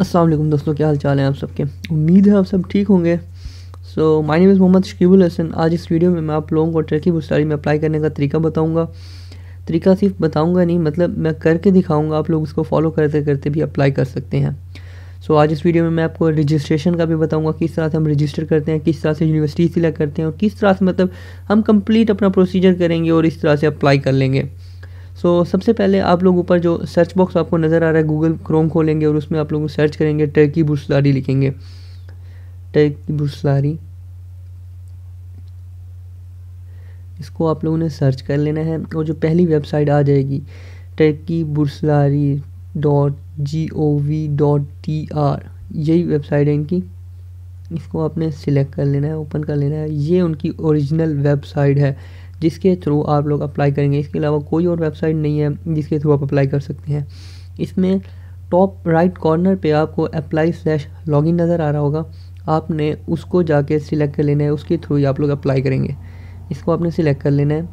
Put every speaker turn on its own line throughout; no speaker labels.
अस्सलाम वालेकुम दोस्तों, क्या हाल चाल है आप सबके। उम्मीद है आप सब ठीक होंगे। So my name is Mohammad Shakibul Hasan. आज इस वीडियो में मैं आप लोगों को टर्की बुर्सारी में अप्लाई करने का तरीका बताऊंगा। तरीका सिर्फ बताऊंगा नहीं, मतलब मैं करके दिखाऊंगा, आप लोग इसको फॉलो करते करते भी अप्लाई कर सकते हैं। सो आज इस वीडियो में मैं आपको रजिस्ट्रेशन का भी बताऊंगा, किस तरह से हम रजिस्टर करते हैं, किस तरह से यूनिवर्सिटी सिलेक्ट करते हैं और किस तरह से मतलब हम कंप्लीट अपना प्रोसीजर करेंगे और इस तरह से अप्लाई कर लेंगे। सबसे पहले आप लोग ऊपर जो सर्च बॉक्स आपको नज़र आ रहा है, गूगल क्रोम खोलेंगे और उसमें आप लोग सर्च करेंगे टर्की बुर्सारी लिखेंगे, टर्की बुर्सारी। इसको आप लोगों ने सर्च कर लेना है और जो पहली वेबसाइट आ जाएगी turkeybursari.gov.tr, यही वेबसाइट है इनकी। इसको आपने सिलेक्ट कर लेना है, ओपन कर लेना है। ये उनकी ओरिजिनल वेबसाइट है जिसके थ्रू आप लोग अप्लाई करेंगे। इसके अलावा कोई और वेबसाइट नहीं है जिसके थ्रू आप अप्लाई कर सकते हैं। इसमें टॉप राइट कॉर्नर पे आपको अप्लाई/लॉगिन नज़र आ रहा होगा, आपने उसको जाके सिलेक्ट कर लेना है, उसके थ्रू ही आप लोग अप्लाई करेंगे। इसको आपने सिलेक्ट कर लेना है।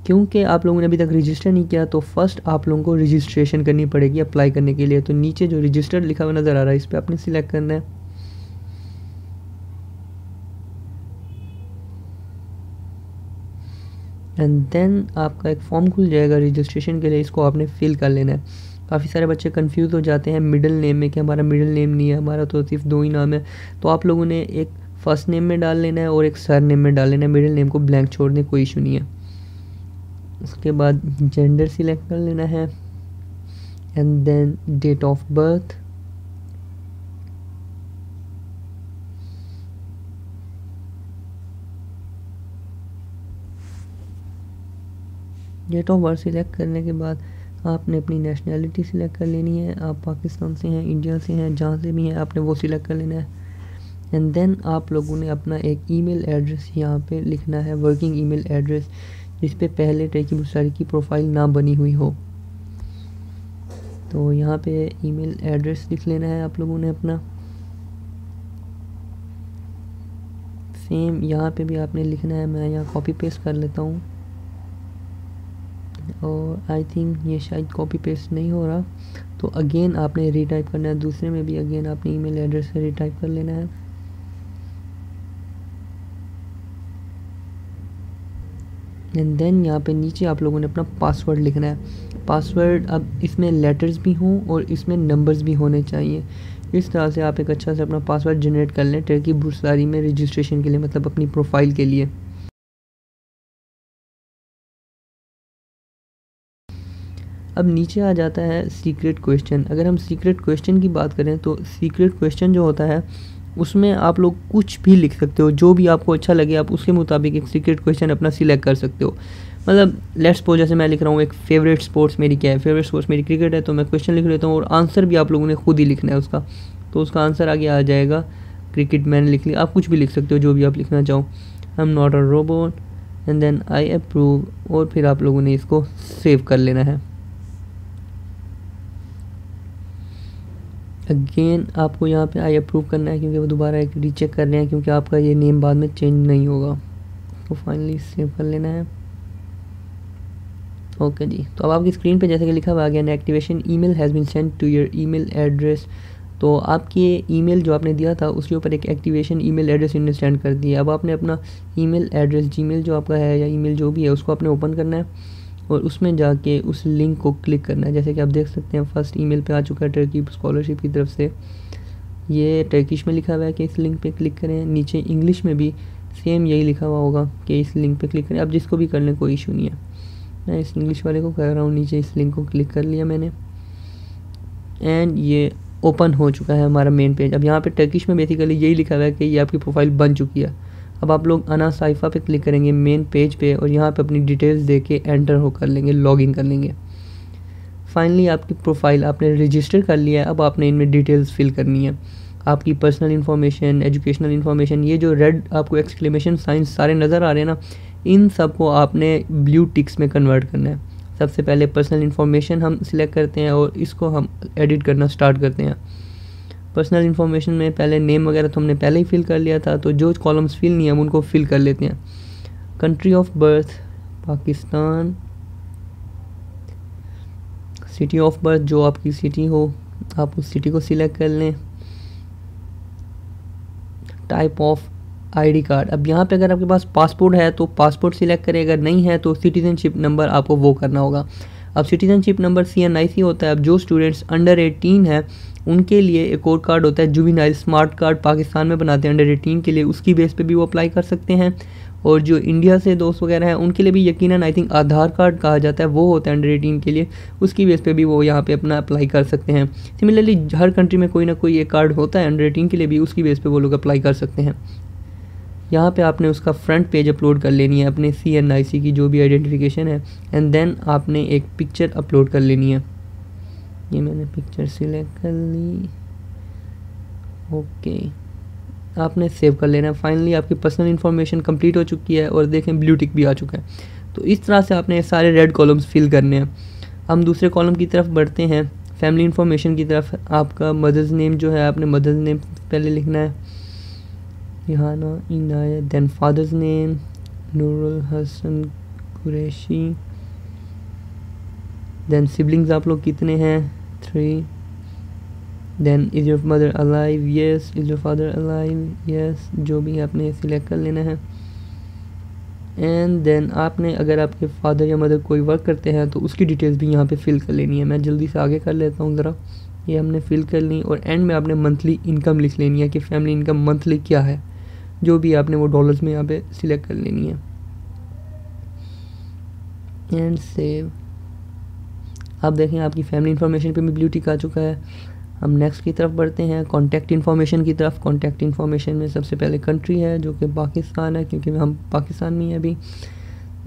क्योंकि आप लोगों ने अभी तक रजिस्टर नहीं किया तो फर्स्ट आप लोगों को रजिस्ट्रेशन करनी पड़ेगी अप्लाई करने के लिए। तो नीचे जो रजिस्टर लिखा हुआ नज़र आ रहा है, इस पर आपने सिलेक्ट करना है। एंड देन आपका एक फॉर्म खुल जाएगा रजिस्ट्रेशन के लिए, इसको आपने फिल कर लेना है। काफ़ी सारे बच्चे कंफ्यूज हो जाते हैं मिडिल नेम में कि हमारा मिडिल नेम नहीं है, हमारा तो सिर्फ 2 ही नाम है। तो आप लोगों ने एक फर्स्ट नेम में डाल लेना है और एक सर नेम में डाल लेना है, मिडिल नेम को ब्लैंक छोड़ दें, कोई इशू नहीं है। उसके बाद जेंडर सिलेक्ट कर लेना है and then date of birth, date of birth select करने के बाद आपने अपनी नेशनैलिटी सिलेक्ट कर लेनी है। आप पाकिस्तान से हैं, इंडिया से हैं, जहाँ से भी हैं आपने वो सिलेक्ट कर लेना है। एंड देन आप लोगों ने अपना एक ईमेल एड्रेस यहाँ पे लिखना है, वर्किंग ईमेल एड्रेस, जिस पे पहले टर्की बुर्सारी की प्रोफाइल ना बनी हुई हो। तो यहाँ पे ईमेल एड्रेस लिख लेना है आप लोगों ने अपना। सेम यहाँ पे भी आपने लिखना है। मैं यहाँ कॉपी पेस्ट कर लेता हूँ और आई थिंक ये शायद कॉपी पेस्ट नहीं हो रहा, तो अगेन आपने रीटाइप करना है। दूसरे में भी अगेन आपने ईमेल एड्रेस से रीटाइप कर लेना है। एंड देन यहाँ पे नीचे आप लोगों ने अपना पासवर्ड लिखना है। पासवर्ड अब इसमें लेटर्स भी हों और इसमें नंबर्स भी होने चाहिए। इस तरह से आप एक अच्छा से अपना पासवर्ड जनरेट कर लें टर्की बुर्सारी में रजिस्ट्रेशन के लिए, मतलब अपनी प्रोफाइल के लिए। अब नीचे आ जाता है सीक्रेट क्वेश्चन। अगर हम सीक्रेट क्वेश्चन की बात करें तो सीक्रेट क्वेश्चन जो होता है उसमें आप लोग कुछ भी लिख सकते हो, जो भी आपको अच्छा लगे आप उसके मुताबिक एक सीक्रेट क्वेश्चन अपना सिलेक्ट कर सकते हो। मतलब लेट्स सपोज जैसे मैं लिख रहा हूँ एक फेवरेट स्पोर्ट्स मेरी क्या है, फेवरेट स्पोर्ट्स मेरी क्रिकेट है, तो मैं क्वेश्चन लिख लेता हूँ और आंसर भी आप लोगों ने खुद ही लिखना है उसका। तो उसका आंसर आगे आ जाएगा, क्रिकेट मैंने लिख लिया। आप कुछ भी लिख सकते हो जो भी आप लिखना चाहो। I am not a robot and then I approve, और फिर आप लोगों ने इसको सेव कर लेना है। अगेन आपको यहाँ पे आई अप्रूव करना है क्योंकि वो दोबारा एक रीचेक कर रहे हैं, क्योंकि आपका ये नेम बाद में चेंज नहीं होगा। तो फाइनली सेव कर लेना है। ओके जी, तो अब आपकी स्क्रीन पे जैसे कि लिखा हुआ आ गया, an activation email has been send to your email address. तो आपकी ये ईमेल जो आपने दिया था उसके ऊपर एक एक्टिवेशन ईमेल एड्रेस इन्होंने सेंड कर दिया। अब आपने अपना ईमेल एड्रेस, जीमेल जो आपका है या ईमेल जो भी है, उसको आपने ओपन करना है और उसमें जाके उस लिंक को क्लिक करना है। जैसे कि आप देख सकते हैं फर्स्ट ईमेल पे आ चुका है टर्की स्कॉलरशिप की तरफ से। ये टर्किश में लिखा हुआ है कि इस लिंक पे क्लिक करें। नीचे इंग्लिश में भी सेम यही लिखा हुआ होगा कि इस लिंक पे क्लिक करें। आप जिसको भी कर लें कोई इशू नहीं है। मैं इस इंग्लिश वाले को कर रहा हूँ। नीचे इस लिंक को क्लिक कर लिया मैंने एंड ये ओपन हो चुका है हमारा मेन पेज। अब यहाँ पे टर्किश में बेसिकली यही लिखा हुआ है कि ये आपकी प्रोफाइल बन चुकी है। अब आप लोग अना साइफा पे क्लिक करेंगे मेन पेज पे और यहाँ पे अपनी डिटेल्स दे के एंटर हो कर लेंगे, लॉगिन कर लेंगे। फाइनली आपकी प्रोफाइल आपने रजिस्टर कर लिया है। अब आपने इनमें डिटेल्स फिल करनी है, आपकी पर्सनल इन्फॉर्मेशन, एजुकेशनल इन्फॉर्मेशन। ये जो रेड आपको एक्सक्लेमेशन साइंस सारे नज़र आ रहे हैं ना, इन सब को आपने ब्लू टिक्स में कन्वर्ट करना है। सबसे पहले पर्सनल इन्फॉर्मेशन हम सिलेक्ट करते हैं और इसको हम एडिट करना स्टार्ट करते हैं। पर्सनल इन्फॉर्मेशन में पहले नेम वगैरह तो हमने पहले ही फिल कर लिया था, तो जो कॉलम्स फिल नहीं है हम उनको फिल कर लेते हैं। Country of birth Pakistan, city of birth, जो आपकी सिटी हो आप उस सिटी को सिलेक्ट कर लें। टाइप ऑफ आईडी कार्ड, अब यहाँ पे अगर आपके पास पासपोर्ट है तो पासपोर्ट सिलेक्ट करें, अगर नहीं है तो सिटीजनशिप नंबर आपको वो करना होगा। अब सिटीजनशिप नंबर CNIC होता है। अब जो स्टूडेंट्स अंडर 18 है उनके लिए एक और कार्ड होता है जुवेनाइल स्मार्ट कार्ड, पाकिस्तान में बनाते हैं अंडर 18 के लिए, उसकी बेस पे भी वो अप्लाई कर सकते हैं। और जो इंडिया से दोस्त वगैरह हैं उनके लिए भी यकीनन आई थिंक आधार कार्ड कहा जाता है, वो होता है अंडर 18 के लिए, उसकी बेस पे भी वो यहाँ पे अपना अप्लाई कर सकते हैं। सिमिलरली हर कंट्री में कोई ना कोई एक कार्ड होता है अंडर 18 के लिए भी, उसकी बेस पे वो लोग अप्लाई कर सकते हैं। यहाँ पे आपने उसका फ्रंट पेज अपलोड कर लेनी है अपने CNIC की जो भी आइडेंटिफिकेशन है, एंड देन आपने एक पिक्चर अपलोड कर लेनी है। ये मैंने पिक्चर सिलेक्ट कर ली, ओके, आपने सेव कर लेना है। फाइनली आपकी पर्सनल इन्फॉर्मेशन कंप्लीट हो चुकी है और देखें ब्लू टिक भी आ चुका है। तो इस तरह से आपने सारे रेड कॉलम्स फिल करने हैं। हम दूसरे कॉलम की तरफ बढ़ते हैं, फैमिली इन्फॉर्मेशन की तरफ। आपका मदर्स नेम जो है आपने मदर्स नेम पहले लिखना है, Rihana Inayat, then father's name Nurul Hasan Qureshi, then siblings आप लोग कितने हैं 3, then is your mother alive, yes, is your father alive, yes, जो भी आपने सिलेक्ट कर लेना है। एंड देन आपने अगर आपके फादर या मदर कोई वर्क करते हैं तो उसकी डिटेल्स भी यहाँ पे फिल कर लेनी है। मैं जल्दी से आगे कर लेता हूँ ज़रा, ये हमने फिल कर ली। और एंड में आपने मंथली इनकम लिख लेनी है कि फैमिली इनकम मंथली क्या है, जो भी आपने वो डॉलर्स में यहाँ पे सिलेक्ट कर लेनी है। And save. आप देखें आपकी फैमिली इन्फॉर्मेशन पे भी ब्लू टिक आ चुका है। हम नेक्स्ट की तरफ बढ़ते हैं, कॉन्टैक्ट इन्फॉर्मेशन की तरफ। कॉन्टैक्ट इन्फॉर्मेशन में सबसे पहले कंट्री है जो कि पाकिस्तान है, क्योंकि हम पाकिस्तान में हैं अभी।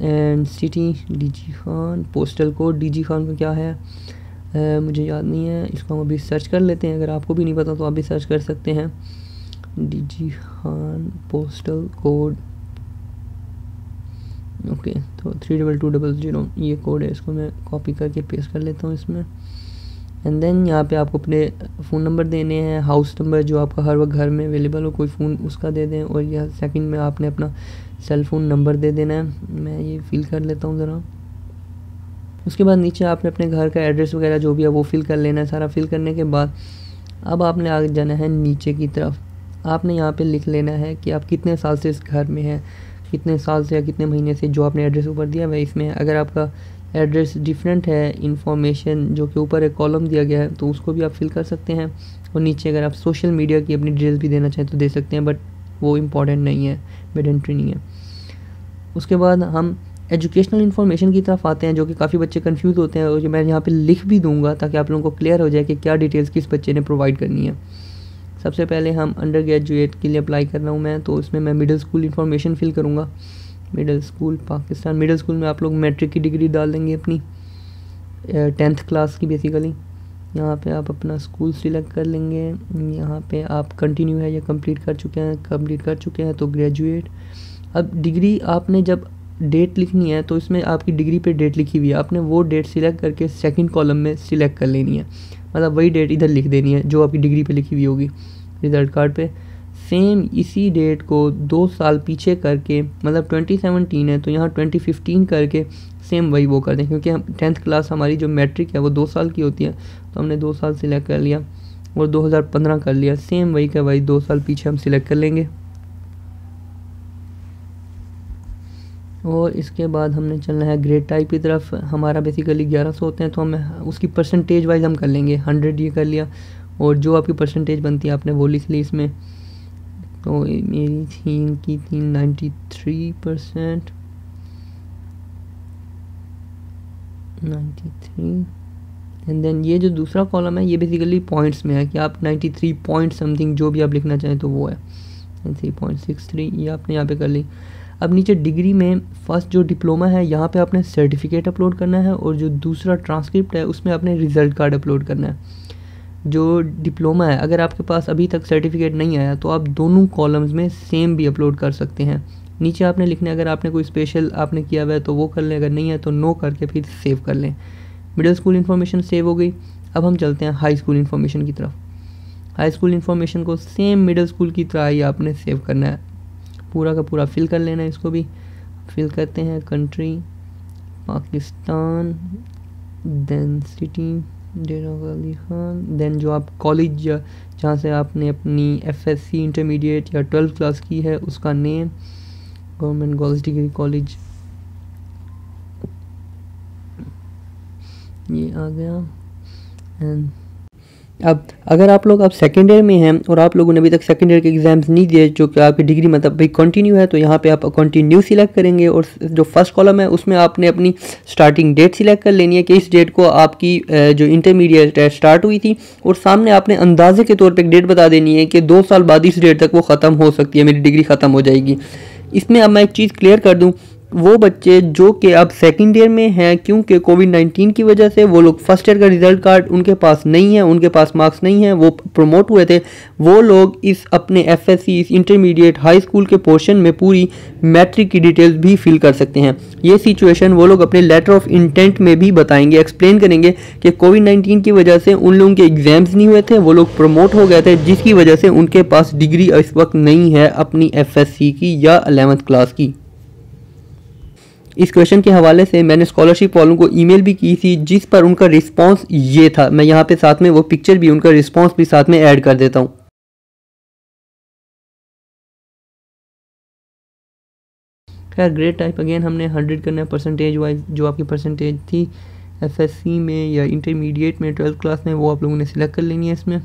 And city DG Khan, postal code DG Khan का क्या है मुझे याद नहीं है, इसको हम अभी सर्च कर लेते हैं। अगर आपको भी नहीं पता तो आप भी सर्च कर सकते हैं। DG Khan postal code, okay, तो 32200 ये कोड है, इसको मैं कॉपी करके पेस्ट कर लेता हूँ इसमें। एंड देन यहाँ पे आपको अपने फ़ोन नंबर देने हैं, हाउस नंबर जो आपका हर वक्त घर में अवेलेबल हो, कोई फ़ोन उसका दे दें। और यह सेकंड में आपने अपना सेल फ़ोन नंबर दे देना है। मैं ये फिल कर लेता हूँ ज़रा। उसके बाद नीचे आपने अपने घर का एड्रेस वगैरह जो भी है वो फिल कर लेना है। सारा फिल करने के बाद अब आपने आगे जाना है नीचे की तरफ। आपने यहाँ पे लिख लेना है कि आप कितने साल से इस घर में हैं, कितने साल से या कितने महीने से, जो आपने एड्रेस ऊपर दिया है इसमें। अगर आपका एड्रेस डिफरेंट है, इंफॉर्मेशन जो कि ऊपर एक कॉलम दिया गया है, तो उसको भी आप फिल कर सकते हैं। और नीचे अगर आप सोशल मीडिया की अपनी डिटेल्स भी देना चाहें तो दे सकते हैं, बट वो इम्पॉर्टेंट नहीं है, मैंडेटरी नहीं है। उसके बाद हम एजुकेशनल इन्फॉर्मेशन की तरफ आते हैं, जो कि काफ़ी बच्चे कंफ्यूज होते हैं, और मैं यहाँ पे लिख भी दूंगा ताकि आप लोगों को क्लियर हो जाए कि क्या डिटेल्स किस बच्चे ने प्रोवाइड करनी है। सबसे पहले हम अंडर ग्रेजुएट के लिए अप्लाई कर रहा हूँ मैं, तो इसमें मैं मिडिल स्कूल इन्फॉर्मेशन फिल करूँगा। Middle school Pakistan, middle school में आप लोग मैट्रिक की डिग्री डाल देंगे अपनी 10th क्लास की बेसिकली। यहाँ पे आप अपना स्कूल सिलेक्ट कर लेंगे। यहाँ पे आप कंटिन्यू है या कंप्लीट कर चुके हैं तो ग्रेजुएट। अब डिग्री आपने जब डेट लिखनी है तो इसमें आपकी डिग्री पे डेट लिखी हुई है, आपने वो डेट सिलेक्ट करके सेकंड कॉलम में सिलेक्ट कर लेनी है। मतलब वही डेट इधर लिख देनी है जो आपकी डिग्री पे लिखी हुई होगी रिज़ल्ट कार्ड पे। सेम इसी डेट को 2 साल पीछे करके, मतलब 2017 है तो यहाँ 2015 करके सेम वही वो कर दें, क्योंकि हम 10th क्लास हमारी जो मैट्रिक है वो 2 साल की होती है, तो हमने 2 साल सिलेक्ट कर लिया और 2015 कर लिया। सेम वही का वही 2 साल पीछे हम सिलेक्ट कर लेंगे। और इसके बाद हमने चलना है ग्रेड टाइप की तरफ। हमारा बेसिकली 1100 होते हैं, तो हम उसकी परसेंटेज वाइज हम कर लेंगे। 100 ये कर लिया, और जो आपकी परसेंटेज बनती है आपने वो लिख ली इसमें। तो मेरी थी इनकी थी 93%, 93। एंड देन ये जो दूसरा कॉलम है ये बेसिकली पॉइंट्स में है कि आप 93 पॉइंट समथिंग जो भी आप लिखना चाहें तो वो है 3.63, ये आपने यहाँ पे कर ली। अब नीचे डिग्री में फर्स्ट जो डिप्लोमा है यहाँ पे आपने सर्टिफिकेट अपलोड करना है, और जो दूसरा ट्रांसक्रिप्ट है उसमें आपने रिज़ल्ट कार्ड अपलोड करना है। जो डिप्लोमा है अगर आपके पास अभी तक सर्टिफिकेट नहीं आया तो आप दोनों कॉलम्स में सेम भी अपलोड कर सकते हैं। नीचे आपने लिखना है, अगर आपने कोई स्पेशल आपने किया हुआ है तो वो कर लें, अगर नहीं है तो नो करके फिर सेव कर लें। मिडिल स्कूल इन्फॉर्मेशन सेव हो गई। अब हम चलते हैं हाई स्कूल इन्फॉर्मेशन की तरफ। हाई स्कूल इन्फॉर्मेशन को सेम मिडिल स्कूल की तरह ही आपने सेव करना है, पूरा का पूरा फिल कर लेना है। इसको भी फिल करते हैं, country Pakistan, then city, date of Ali Khan, then जो आप कॉलेज या जहाँ से आपने अपनी एफएससी इंटरमीडिएट या 12th क्लास की है उसका name, government girls degree college, ये आ गया। एंड अब अगर आप लोग अब सेकेंड ईयर में हैं और आप लोगों ने अभी तक सेकेंड ईयर के एग्जाम्स नहीं दिए, जो कि आपकी डिग्री मतलब भाई कंटिन्यू है, तो यहाँ पे आप कंटिन्यू सिलेक्ट करेंगे और जो फर्स्ट कॉलम है उसमें आपने अपनी स्टार्टिंग डेट सिलेक्ट कर लेनी है कि इस डेट को आपकी जो इंटरमीडिएट स्टार्ट हुई थी, और सामने आपने अंदाजे के तौर पर एक डेट बता देनी है कि 2 साल बाद इस डेट तक वो ख़त्म हो सकती है, मेरी डिग्री ख़त्म हो जाएगी। इसमें अब मैं एक चीज़ क्लियर कर दूँ, वो बच्चे जो कि अब सेकंड ईयर में हैं, क्योंकि कोविड-19 की वजह से वो लोग फर्स्ट ईयर का रिजल्ट कार्ड उनके पास नहीं है, उनके पास मार्क्स नहीं है, वो प्रमोट हुए थे, वो लोग इस अपने एफएससी इस इंटरमीडिएट हाई स्कूल के पोर्शन में पूरी मैट्रिक की डिटेल्स भी फिल कर सकते हैं। ये सिचुएशन वो लोग अपने लेटर ऑफ इंटेंट में भी बताएंगे, एक्सप्लेन करेंगे कि कोविड-19 की वजह से उन लोगों के एग्जाम्स नहीं हुए थे, वो लोग प्रमोट हो गए थे, जिसकी वजह से उनके पास डिग्री इस वक्त नहीं है अपनी एफएससी की या 11th क्लास की। इस क्वेश्चन के हवाले से मैंने स्कॉलरशिप वालों को ईमेल भी की थी, जिस पर उनका रिस्पांस ये था। मैं यहाँ पे साथ में वो पिक्चर भी, उनका रिस्पांस भी साथ में ऐड कर देता हूँ। खैर ग्रेड टाइप अगेन हमने 100 करना है परसेंटेज वाइज, जो आपकी परसेंटेज थी एफएससी में या इंटरमीडिएट में 12th क्लास में, वो आप लोगों ने सिलेक्ट कर लेनी है इसमें।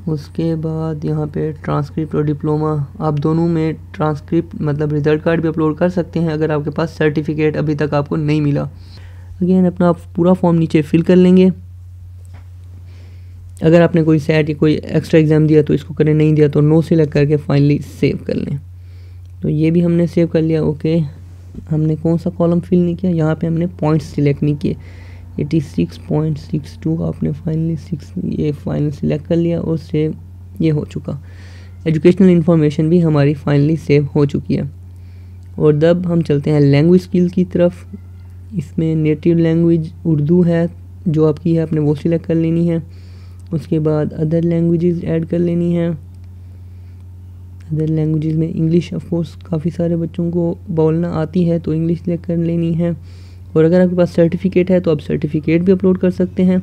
उसके बाद यहाँ पे ट्रांसक्रिप्ट और डिप्लोमा, आप दोनों में ट्रांसक्रिप्ट मतलब रिज़ल्ट कार्ड भी अपलोड कर सकते हैं अगर आपके पास सर्टिफिकेट अभी तक आपको नहीं मिला। अगेन अपना आप पूरा फॉर्म नीचे फिल कर लेंगे। अगर आपने कोई सेट या कोई एक्स्ट्रा एग्ज़ाम दिया तो इसको करें, नहीं दिया तो नो सिलेक्ट करके फाइनली सेव कर लें। तो ये भी हमने सेव कर लिया। ओके, हमने कौन सा कॉलम फिल नहीं किया, यहाँ पे हमने पॉइंट्स सिलेक्ट नहीं किए। 86.62 आपने फाइनली 6 ये फाइनल सिलेक्ट कर लिया और सेव ये हो चुका। एजुकेशनल इन्फॉर्मेशन भी हमारी फाइनली सेव हो चुकी है। और अब हम चलते हैं लैंग्वेज स्किल की तरफ। इसमें नेटिव लैंग्वेज उर्दू है जो आपकी है, आपने वो सिलेक्ट कर लेनी है। उसके बाद अदर लैंग्वेजेस ऐड कर लेनी है। अदर लैंग्वेजेस में इंग्लिश ऑफ कोर्स काफ़ी सारे बच्चों को बोलना आती है, तो इंग्लिश सिलेक्ट कर लेनी है। और अगर आपके पास सर्टिफिकेट है तो आप सर्टिफिकेट भी अपलोड कर सकते हैं।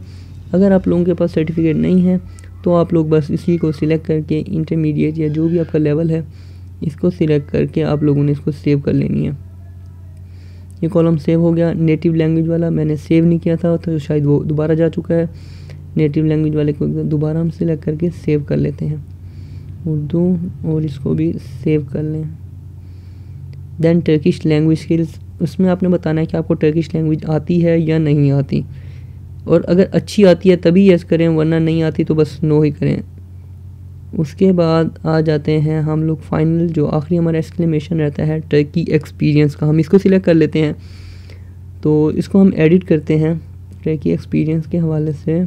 अगर आप लोगों के पास सर्टिफिकेट नहीं है तो आप लोग बस इसी को सिलेक्ट करके इंटरमीडिएट या जो भी आपका लेवल है इसको सिलेक्ट करके आप लोगों ने इसको सेव कर लेनी है। ये कॉलम सेव हो गया। नेटिव लैंग्वेज वाला मैंने सेव नहीं किया था तो शायद वो दोबारा जा चुका है। नेटिव लैंग्वेज वाले को दोबारा हम सिलेक्ट करके सेव कर लेते हैं उर्दू, और इसको भी सेव कर लें। देन टर्किश लैंग्वेज स्किल्स, उसमें आपने बताना है कि आपको टर्किश लैंग्वेज आती है या नहीं आती, और अगर अच्छी आती है तभी यस करें, वरना नहीं आती तो बस नो ही करें। उसके बाद आ जाते हैं हम लोग फाइनल, जो आखिरी हमारा एक्सक्लेमेशन रहता है टर्की एक्सपीरियंस का, हम इसको सिलेक्ट कर लेते हैं। तो इसको हम एडिट करते हैं टर्की एक्सपीरियंस के हवाले से।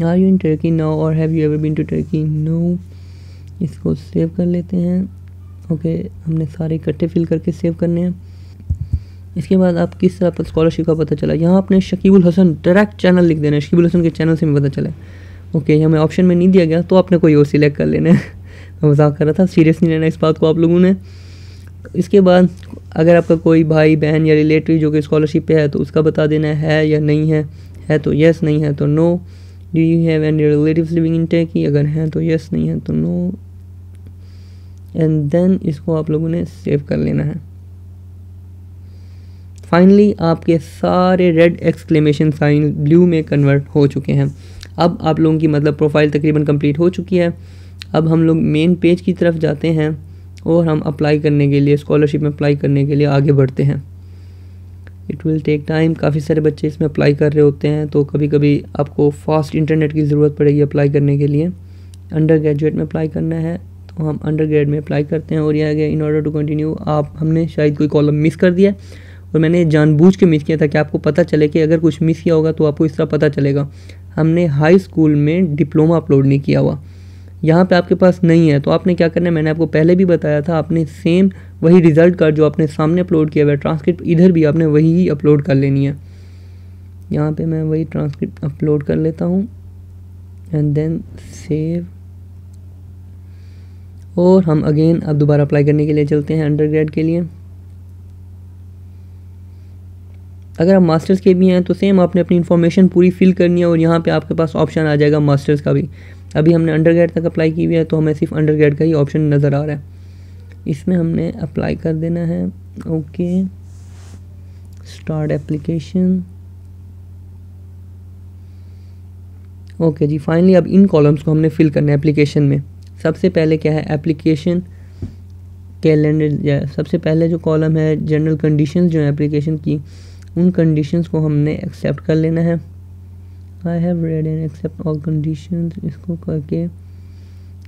Are you in Turkey now और have you ever been to Turkey? No. इसको सेव कर लेते हैं। ओके, हमने सारे इकट्ठे फिल करके सेव करने हैं। इसके बाद आप किस तरह पर स्कॉलरशिप का पता चला, यहाँ आपने शकीबुल हसन डायरेक्ट चैनल लिख देना है, शकीबुल हसन के चैनल से भी पता चला। ओके, हमें ऑप्शन में नहीं दिया गया तो आपने कोई और सिलेक्ट कर लेना है। मैं मजाक कर रहा था, सीरियस नहीं लेना इस बात को आप लोगों ने। इसके बाद अगर आपका कोई भाई बहन या रिलेटिव जो कि स्कॉलरशिप पे है तो उसका बता देना है या नहीं है तो यस, नहीं है तो no. Do you have any relatives living in Turkey, अगर हैं तो यस, नहीं है तो नो। एंड देन इसको आप लोगों ने सेव कर लेना है। फाइनली आपके सारे रेड एक्सक्लेमेशन साइन ब्लू में कन्वर्ट हो चुके हैं। अब आप लोगों की मतलब प्रोफाइल तकरीबन कंप्लीट हो चुकी है। अब हम लोग मेन पेज की तरफ जाते हैं और हम अप्लाई करने के लिए, स्कॉलरशिप में अप्लाई करने के लिए आगे बढ़ते हैं। इट विल टेक टाइम, काफ़ी सारे बच्चे इसमें अप्लाई कर रहे होते हैं, तो कभी कभी आपको फास्ट इंटरनेट की ज़रूरत पड़ेगी अप्लाई करने के लिए। अंडर ग्रेजुएट में अप्लाई करना है तो हम अंडर ग्रेड में अप्लाई करते हैं। और यह आगे इन ऑर्डर टू कंटिन्यू, हमने शायद कोई कॉलम मिस कर दिया और मैंने जानबूझ के मिस किया था कि आपको पता चले कि अगर कुछ मिस किया होगा तो आपको इस तरह पता चलेगा। हमने हाई स्कूल में डिप्लोमा अपलोड नहीं किया हुआ, यहाँ पे आपके पास नहीं है तो आपने क्या करना है, मैंने आपको पहले भी बताया था, आपने सेम वही रिज़ल्ट कार्ड जो आपने सामने अपलोड किया हुआ है, ट्रांसक्रिप्ट इधर भी आपने वही ही अपलोड कर लेनी है। यहाँ पे मैं वही ट्रांसक्रिप्ट अपलोड कर लेता हूँ एंड देन सेव। और हम अगेन अब दोबारा अप्लाई करने के लिए चलते हैं अंडर ग्रेड के लिए। अगर आप मास्टर्स के भी हैं तो सेम आपने अपनी इन्फॉर्मेशन पूरी फिल करनी है और यहाँ पे आपके पास ऑप्शन आ जाएगा मास्टर्स का भी। अभी हमने अंडरग्रेड तक अप्लाई की हुई है तो हमें सिर्फ अंडरग्रेड का ही ऑप्शन नज़र आ रहा है, इसमें हमने अप्लाई कर देना है। Okay, start application. ओके जी, फाइनली अब इन कॉलम्स को हमने फिल करना है एप्लीकेशन में। सबसे पहले क्या है, एप्लीकेशन कैलेंडर। सबसे पहले जो कॉलम है जनरल कंडीशंस जो है एप्लीकेशन की, उन कंडीशंस को हमने एक्सेप्ट कर लेना है। I have read and accept all conditions, इसको करके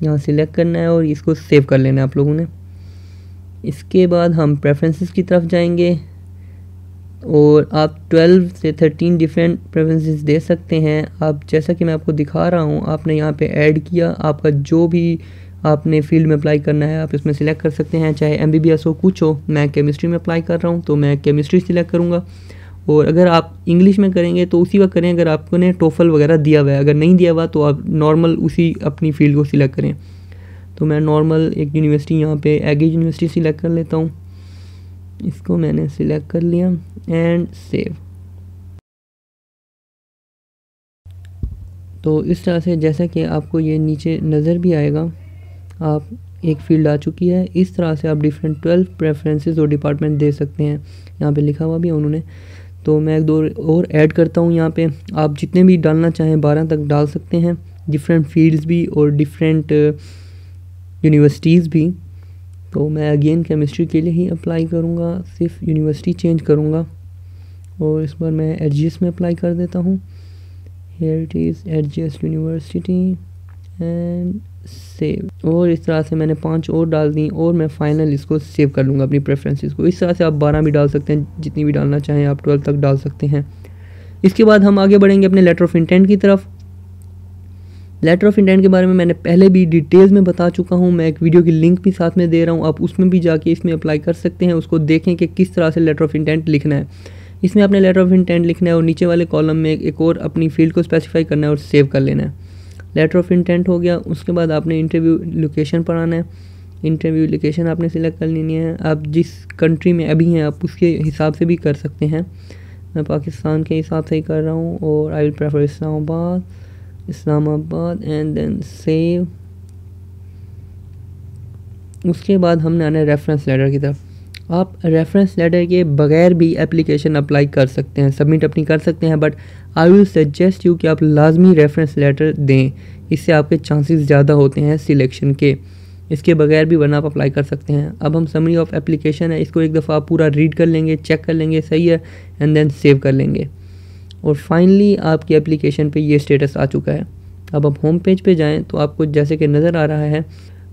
यहाँ सिलेक्ट करना है और इसको सेव कर लेना है आप लोगों ने। इसके बाद हम प्रेफरेंसेस की तरफ जाएंगे और आप 12 से 13 डिफरेंट प्रेफरेंसेस दे सकते हैं। आप जैसा कि मैं आपको दिखा रहा हूँ, आपने यहाँ पे ऐड किया, आपका जो भी आपने फील्ड में अप्लाई करना है आप इसमें सिलेक्ट कर सकते हैं, चाहे MBBS हो कुछ हो। मैं केमिस्ट्री में अप्लाई कर रहा हूँ तो मैं केमिस्ट्री सिलेक्ट करूँगा। और अगर आप इंग्लिश में करेंगे तो उसी वक्त करें अगर आपने टोफल वगैरह दिया हुआ है, अगर नहीं दिया हुआ तो आप नॉर्मल उसी अपनी फील्ड को सिलेक्ट करें। तो मैं नॉर्मल एक यूनिवर्सिटी यहाँ पे एगी यूनिवर्सिटी सिलेक्ट कर लेता हूँ, इसको मैंने सिलेक्ट कर लिया एंड सेव। तो इस तरह से जैसा कि आपको ये नीचे नज़र भी आएगा, आप एक फील्ड आ चुकी है। इस तरह से आप डिफरेंट 12 प्रेफरेंसेस और डिपार्टमेंट दे सकते हैं, यहाँ पे लिखा हुआ भी है उन्होंने। तो मैं एक दो और ऐड करता हूँ यहाँ पे, आप जितने भी डालना चाहें 12 तक डाल सकते हैं, डिफरेंट फील्ड्स भी और डिफरेंट यूनिवर्सिटीज़ भी। तो मैं अगेन केमिस्ट्री के लिए ही अप्लाई करूँगा, सिर्फ यूनिवर्सिटी चेंज करूँगा और इस बार मैं HGS में अप्लाई कर देता हूँ। Here it is HGS university and save. और इस तरह से मैंने 5 और डाल दी और मैं फाइनल इसको सेव कर लूँगा अपनी प्रेफरेंसेस को। इस तरह से आप 12 भी डाल सकते हैं, जितनी भी डालना चाहें आप 12 तक डाल सकते हैं। इसके बाद हम आगे बढ़ेंगे अपने लेटर ऑफ इंटेंट की तरफ। लेटर ऑफ इंटेंट के बारे में मैंने पहले भी डिटेल्स में बता चुका हूँ, मैं एक वीडियो की लिंक भी साथ में दे रहा हूँ, आप उसमें भी जाके इसमें अप्लाई कर सकते हैं, उसको देखें कि किस तरह से लेटर ऑफ इंटेंट लिखना है। इसमें आपने लेटर ऑफ इंटेंट लिखना है और नीचे वाले कॉलम में एक और अपनी फील्ड को स्पेसिफाई करना है और सेव कर लेना है। लेटर ऑफ इंटेंट हो गया। उसके बाद आपने इंटरव्यू लोकेशन पर आना है, इंटरव्यू लोकेशन आपने सिलेक्ट कर लेनी है। आप जिस कंट्री में अभी हैं आप उसके हिसाब से भी कर सकते हैं, मैं पाकिस्तान के हिसाब से ही कर रहा हूँ और I will prefer Islamabad and then save. उसके बाद हमने आना है रेफरेंस लेटर की तरफ। आप रेफरेंस लेटर के बगैर भी एप्लीकेशन अप्लाई कर सकते हैं, सबमिट अपनी कर सकते हैं, but I will suggest you कि आप लाजमी रेफरेंस लेटर दें, इससे आपके चांसेस ज़्यादा होते हैं सिलेक्शन के। इसके बगैर भी वरना आप अप्लाई कर सकते हैं। अब हम समरी ऑफ एप्लीकेशन है, इसको एक दफ़ा आप पूरा रीड कर लेंगे, चेक कर लेंगे सही है एंड देन सेव कर लेंगे और फाइनली आपकी एप्लीकेशन पे ये स्टेटस आ चुका है। अब आप होम पेज पे जाएं तो आपको जैसे कि नज़र आ रहा है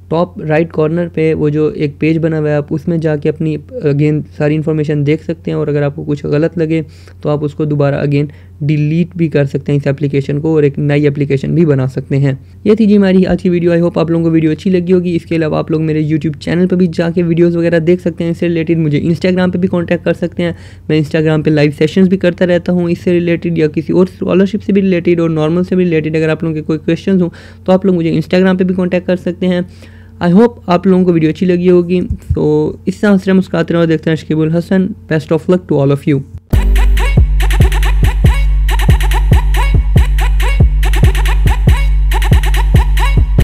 टॉप राइट कॉर्नर पे वो जो एक पेज बना हुआ है, आप उसमें जाके अपनी अगेन सारी इन्फॉर्मेशन देख सकते हैं और अगर आपको कुछ गलत लगे तो आप उसको दोबारा अगेन डिलीट भी कर सकते हैं इस एप्लीकेशन को और एक नई एप्लीकेशन भी बना सकते हैं। ये थी जी हमारी आज की वीडियो। आई होप आप लोगों को वीडियो अच्छी लगी होगी। इसके अलावा आप लोग मेरे यूट्यूब चैनल पर भी जाके वीडियोज़ वगैरह देख सकते हैं। इससे रिलेटेड मुझे इंस्टाग्राम पर भी कॉन्टैक्ट कर सकते हैं, मैं इंस्टाग्राम पर लाइव सेशंस भी करता रहता हूँ इससे रिलेटेड या किसी और स्कॉलरशिप से भी रिलेटेड और नॉर्मल से भी रिलेटेड। अगर आप लोगों के कोई क्वेश्चन हो तो आप लोग मुझे इंस्टाग्राम पर भी कॉन्टैक्ट कर सकते हैं। आई होप आप लोगों को वीडियो अच्छी लगी होगी। तो इस तरह से मुस्कुराते रहो, देखते हैं Shakibul Hasan. Best of luck to all of you.